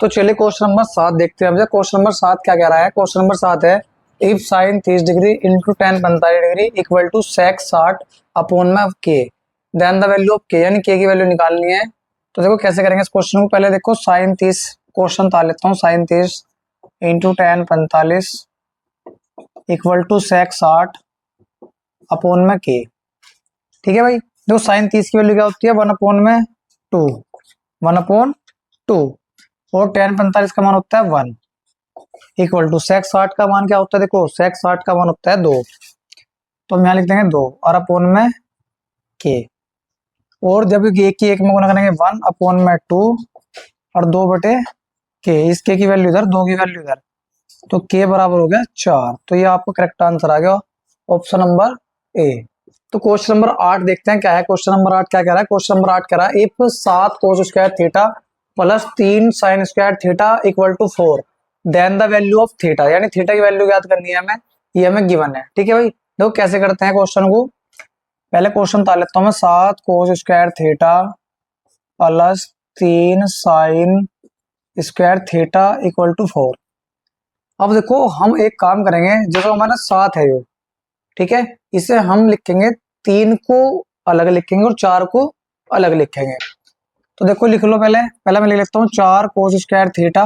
तो चलिए question number 7 देखते हैं। क्वेश्चन नंबर 7 क्या कह रहा है? क्वेश्चन नंबर 7 है if sine 30 degree into tan 45 degree equal to sec 60 upon में के, देन द वैल्यू ऑफ के, यानी के की वैल्यू निकालनी है। तो देखो कैसे करेंगे इस क्वेश्चन को। पहले देखो साइन 30 क्वेश्चन ताल लेता हूँ। Sine 30 into tan 45 equal to sec 60 upon में के। ठीक है भाई, देखो साइन 30 की वैल्यू क्या होती है? 1 अपॉन में 2, 1 अपॉन 2, और टेन 45 का मान होता है 1 इक्वल टू सेक 60 का मान क्या होता है? देखो सेक 60 का मान होता है 2, तो हम यहाँ लिख देंगे 2 और अपॉन में के। और जब एक की एक में गुणा करेंगे 1 अपॉन में 2 और 2 बटे के, इस के की वैल्यू इधर, 2 की वैल्यू इधर, तो के बराबर हो गया 4। तो ये आपको करेक्ट आंसर आ गया, ऑप्शन नंबर ए। तो क्वेश्चन नंबर 8 देखते हैं क्या है। क्वेश्चन नंबर 8 क्या कह रहा है? क्वेश्चन नंबर 8 कह रहा है if 7 cos square theta plus 3 sine square theta equal to 4 then the value of theta, यानी थीटा की वैल्यू याद करनी है हमें, ये हमें गिवन है। ठीक है भाई, देखो कैसे करते हैं क्वेश्चन को। पहले क्वेश्चन ताल लेता हूँ मैं। 7 cos square theta plus 3 sine square theta equal to 4। अब देखो हम एक काम करेंगे, जैसे हमारा 7 है ये, ठीक है, इसे हम लिखेंगे 3 को अलग लिखेंगे और 4 को अलग लिखेंगे। तो देखो लिख लो, पहले मैं लिख लेता हूँ 4 कोस स्क्वायर थीटा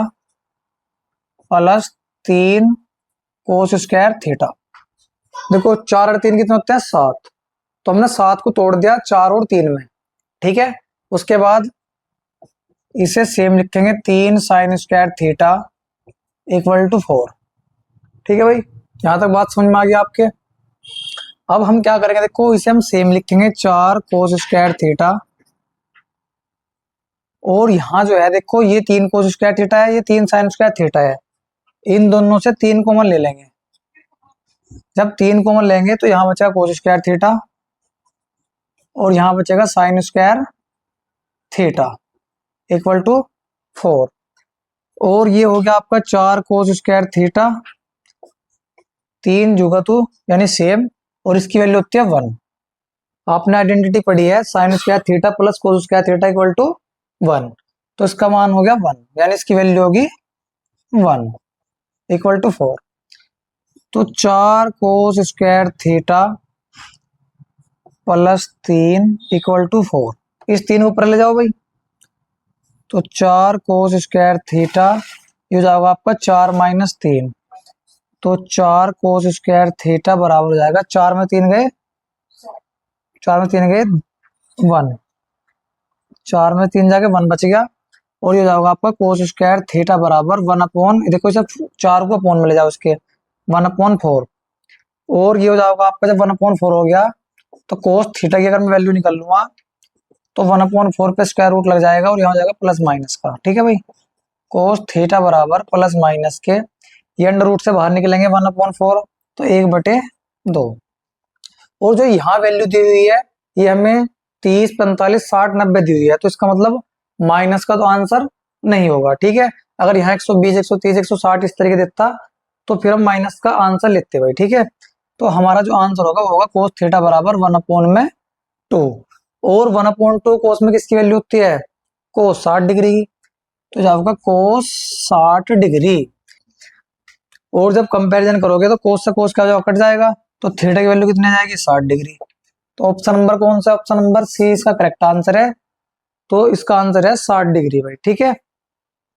प्लस 3 कोस स्क्वायर थीटा। देखो 4 और 3 कितने होते हैं? 7। तो हमने 7 को तोड़ दिया 4 और 3 में। ठीक है, उसके बाद इसे सेम लिखेंगे 3 sine square theta equal to 4। ठीक है भाई, यहां तक बात समझ में आ गई आपके। अब हम क्या करेंगे, देखो इसे हम सेम लिखेंगे 4 कोस स्क्वायर थीटा, और यहाँ जो है देखो ये 3 कोस स्क्वायर थीटा है, ये 3 साइन स्क्वायर थीटा है, इन दोनों से 3 कॉमन ले लेंगे। जब 3 कॉमन लेंगे तो यहाँ बचेगा कोस स्क्वायर थीटा और यहाँ बचेगा sine square theta equal to 4, और ये हो गया आपका 4 कोस स्क्वायर थीटा, 3 जुगा 2 यानी सेम, और इसकी वैल्यू होती है 1। आपने आइडेंटिटी पढ़ी है sine square theta plus cos square theta equal to 1, तो इसका मान हो गया 1, यानी इसकी वैल्यू होगी 1 इक्वल टू 4। तो 4 cos square theta plus 3 equal to 4, इस 3 ऊपर ले जाओ भाई, तो 4 कोस स्क्वायर थीटा ये जाएगा आपका 4 माइनस 3, तो 4 कोस स्क्वायर थीटा बराबर हो जाएगा 4 में 3 गए 1, 4 में 3 जाके 1 बच गया, और ये जाएगा आपका कोस स्क्वायर थीटा बराबर 1 अपॉन, देखो इसे 4 को अपॉन में ले जाओ इसके, 1 अपॉन 4, और ये हो जाएगा आपका जब 1 अपॉन 4 हो गया तो कोस थीटा की अगर मैं वैल्यू निकाल लूंगा तो 1 अपॉन 4 पे स्क्वायर रूट लग जाएगा और यहाँ हो जाएगा प्लस माइनस का। ठीक है भाई, कोस थीटा बराबर प्लस माइनस के, ये अंडर रूट से बाहर निकलेंगे 1 अपॉन 4, तो 1/2, और जो यहाँ वैल्यू दी हुई है ये हमें 30 45 60 90 दी हुई है, तो इसका मतलब माइनस का तो आंसर नहीं होगा। ठीक है, अगर यहाँ 120 130 160 इस तरीके देता तो फिर हम माइनस का आंसर लेते भाई। ठीक है, तो हमारा जो आंसर होगा वो होगा कोस थीटा बराबर 1 अपॉन में 2, और 1 अपॉन 2 कोस में किसकी वैल्यू होती है? कोस 60 डिग्री की, तो जाएगा कोस 60 डिग्री, और जब कंपैरिजन करोगे तो कोस से कोस क्या जाएगा? कट जाएगा, तो थीटा की वैल्यू कितनी जाएगी? 60 डिग्री। तो ऑप्शन नंबर कौन सा? ऑप्शन नंबर सी इसका करेक्ट आंसर है, तो इसका आंसर है 60 डिग्री भाई। ठीक है,